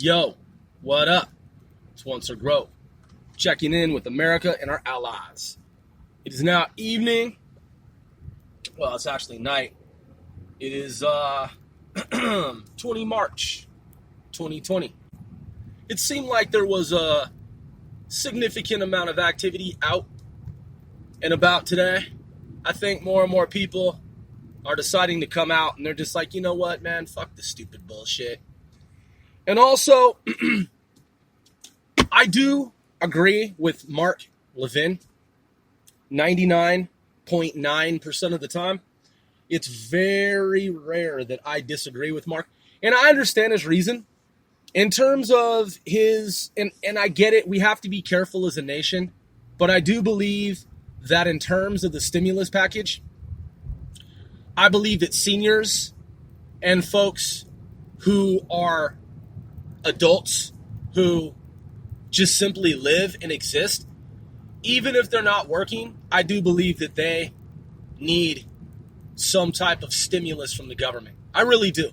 Yo, what up? It's Once or Grove, checking in with America and our allies. It is now evening. Well, it's actually night. It is 20 March 2020. It seemed like there was a significant amount of activity out and about today. I think more and more people are deciding to come out, and they're just like, you know what, man, fuck this stupid bullshit. And also, I do agree with Mark Levin 99.9% of the time. It's very rare that I disagree with Mark. And I understand his reason. In terms of his, and I get it, we have to be careful as a nation. But I do believe that in terms of the stimulus package, I believe that seniors and folks who are adults who just simply live and exist, even if they're not working, I do believe that they need some type of stimulus from the government. I really do.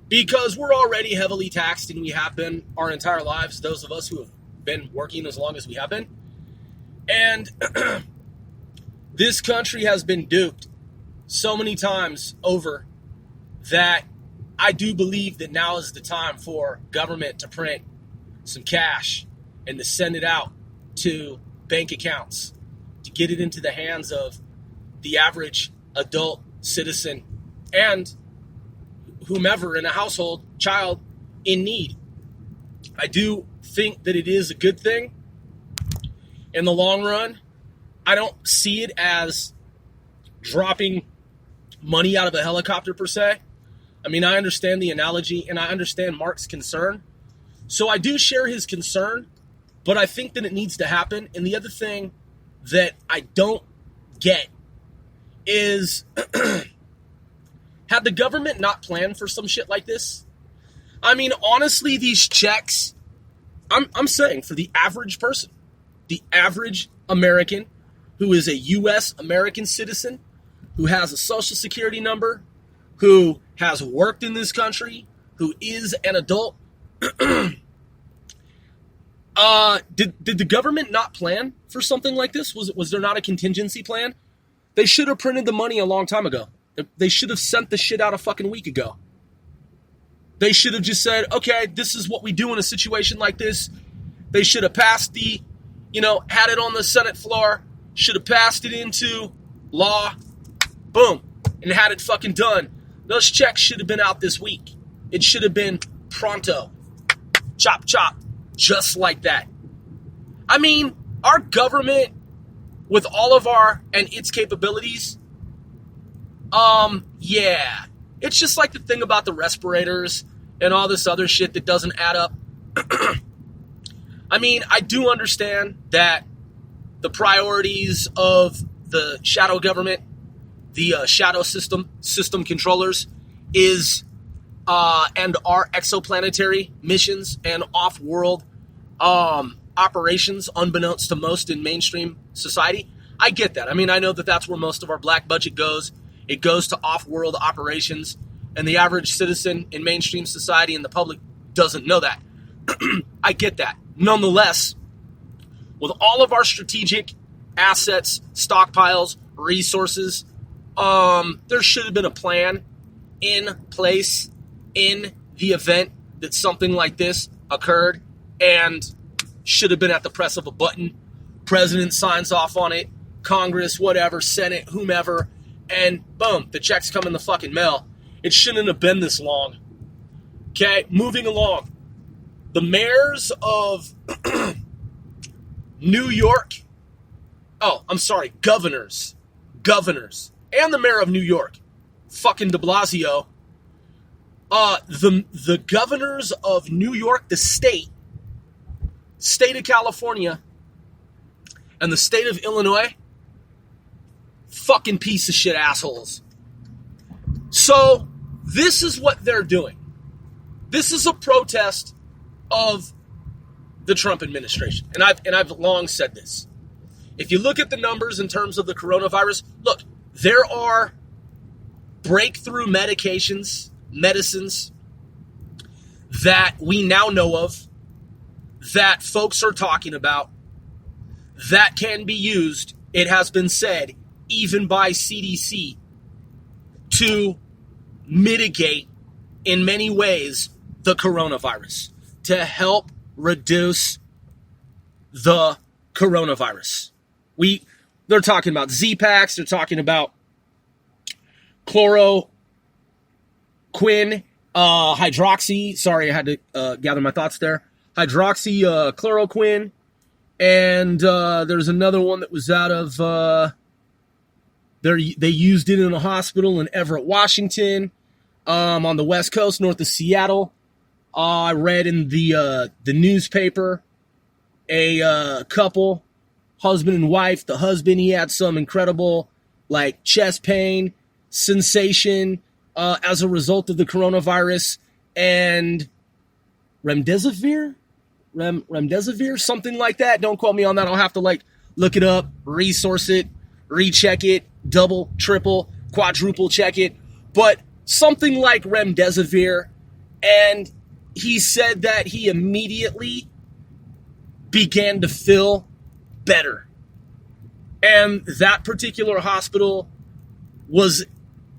Because we're already heavily taxed, and we have been our entire lives, those of us who have been working as long as we have been. And this country has been duped so many times over that I do believe that now is the time for government to print some cash and to send it out to bank accounts, to get it into the hands of the average adult citizen and whomever in a household, child in need. I do think that it is a good thing in the long run. I don't see it as dropping money out of a helicopter per se. I mean, I understand the analogy and I understand Mark's concern. So I do share his concern, but I think that it needs to happen. And the other thing that I don't get is had the government not planned for some shit like this? I mean, honestly, these checks, I'm saying for the average person, the average American who is a U.S. American citizen, who has a social security number, who has worked in this country, who is an adult, did the government not plan for something like this? Was there not a contingency plan? They should have printed the money a long time ago. They should have sent the shit out a fucking week ago. They should have just said, okay, this is what we do in a situation like this. They should have passed had it on the Senate floor, should have passed it into law, boom, and had it fucking done. Those checks should have been out this week. It should have been pronto. Chop, chop. Just like that. I mean, our government, with all of its capabilities, yeah. It's just like the thing about the respirators and all this other shit that doesn't add up. I mean, I do understand that the priorities of the shadow government, the shadow system controllers and our exoplanetary missions and off-world operations, unbeknownst to most in mainstream society. I get that. I mean, I know that that's where most of our black budget goes. It goes to off-world operations, and the average citizen in mainstream society and the public doesn't know that. I get that. Nonetheless, with all of our strategic assets, stockpiles, resources, there should have been a plan in place in the event that something like this occurred, and should have been at the press of a button. President signs off on it, Congress, whatever, Senate, whomever, and boom, the checks come in the fucking mail. It shouldn't have been this long. Okay, moving along. The mayors of New York, governors, and the mayor of New York, fucking de Blasio, the governors of New York, the state of California, and the state of Illinois, fucking piece of shit assholes. So this is what they're doing. This is a protest of the Trump administration. And I've long said this. If you look at the numbers in terms of the coronavirus, look, there are breakthrough medicines that we now know of, that folks are talking about, that can be used, it has been said, even by CDC, to mitigate in many ways the coronavirus, to help reduce the coronavirus. They're talking about Z-Packs, they're talking about chloroquine, hydroxy, sorry, I had to gather my thoughts there, chloroquine, and there's another one that was out of, they used it in a hospital in Everett, Washington, on the West Coast, north of Seattle. I read in the newspaper, a couple, husband and wife. The husband, he had some incredible, like, chest pain, sensation as a result of the coronavirus, and remdesivir, something like that. Don't quote me on that. I'll have to, like, look it up, resource it, recheck it, double, triple, quadruple check it, but something like remdesivir, and he said that he immediately began to feel better. And that particular hospital was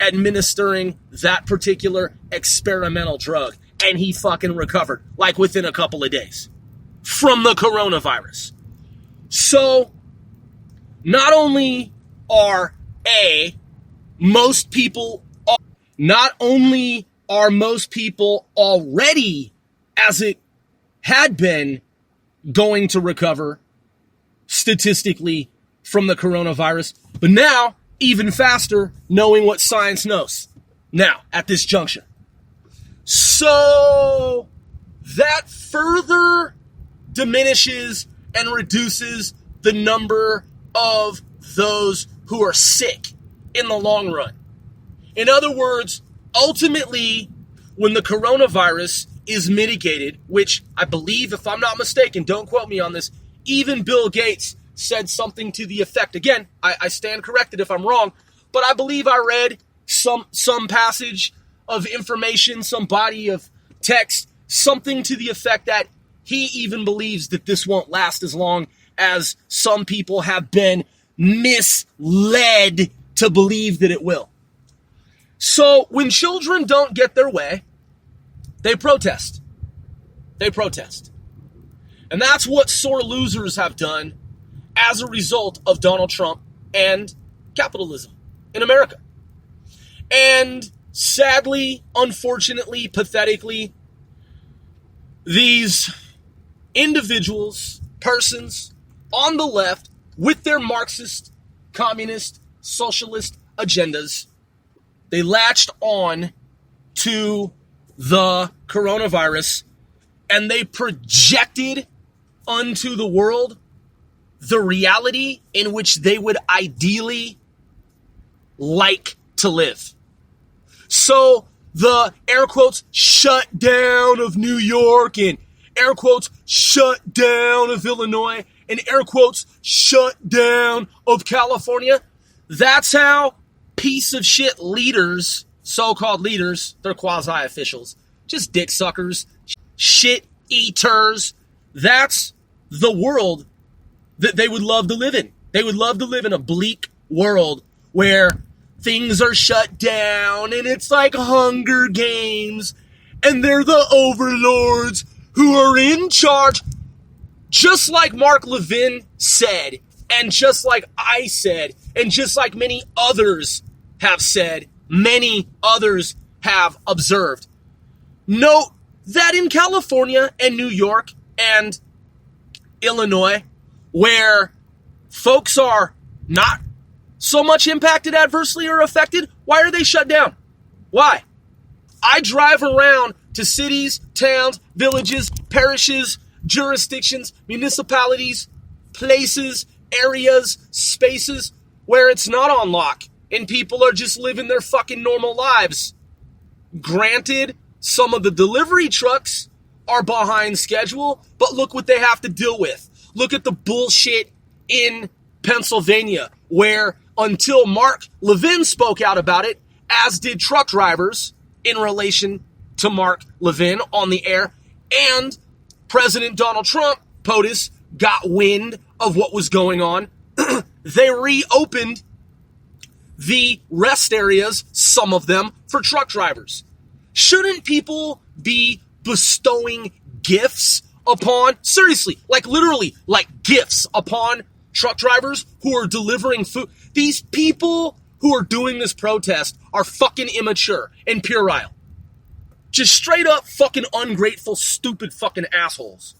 administering that particular experimental drug, and he fucking recovered, like, within a couple of days from the coronavirus. So, not only are most people already, as it had been, going to recover statistically from the coronavirus, but now even faster, knowing what science knows now at this juncture. So that further diminishes and reduces the number of those who are sick in the long run. In other words, ultimately, when the coronavirus is mitigated, which I believe, if I'm not mistaken, don't quote me on this, even Bill Gates said something to the effect, again, I stand corrected if I'm wrong, but I believe I read some passage of information, some body of text, something to the effect that he even believes that this won't last as long as some people have been misled to believe that it will. So when children don't get their way, they protest. They protest. And that's what sore losers have done as a result of Donald Trump and capitalism in America. And sadly, unfortunately, pathetically, these individuals, persons on the left with their Marxist, communist, socialist agendas, they latched on to the coronavirus and they projected unto the world the reality in which they would ideally like to live. So the air quotes shutdown of New York and air quotes shutdown of Illinois and air quotes shutdown of California, that's how piece of shit leaders, so-called leaders, they're quasi-officials, just dick suckers, shit eaters, that's the world that they would love to live in. They would love to live in a bleak world where things are shut down and it's like Hunger Games and they're the overlords who are in charge. Just like Mark Levin said, and just like I said, and just like many others have said, many others have observed. Note that in California and New York and Illinois, where folks are not so much impacted adversely or affected, why are they shut down? Why? I drive around to cities, towns, villages, parishes, jurisdictions, municipalities, places, areas, spaces where it's not on lock and people are just living their fucking normal lives. Granted, some of the delivery trucks are behind schedule, but look what they have to deal with. Look at the bullshit in Pennsylvania, where until Mark Levin spoke out about it, as did truck drivers in relation to Mark Levin on the air, and President Donald Trump, POTUS, got wind of what was going on. They reopened the rest areas, some of them, for truck drivers. Shouldn't people be bestowing gifts upon, seriously, like literally, like gifts upon truck drivers who are delivering food? These people who are doing this protest are fucking immature and puerile. Just straight up fucking ungrateful, stupid fucking assholes.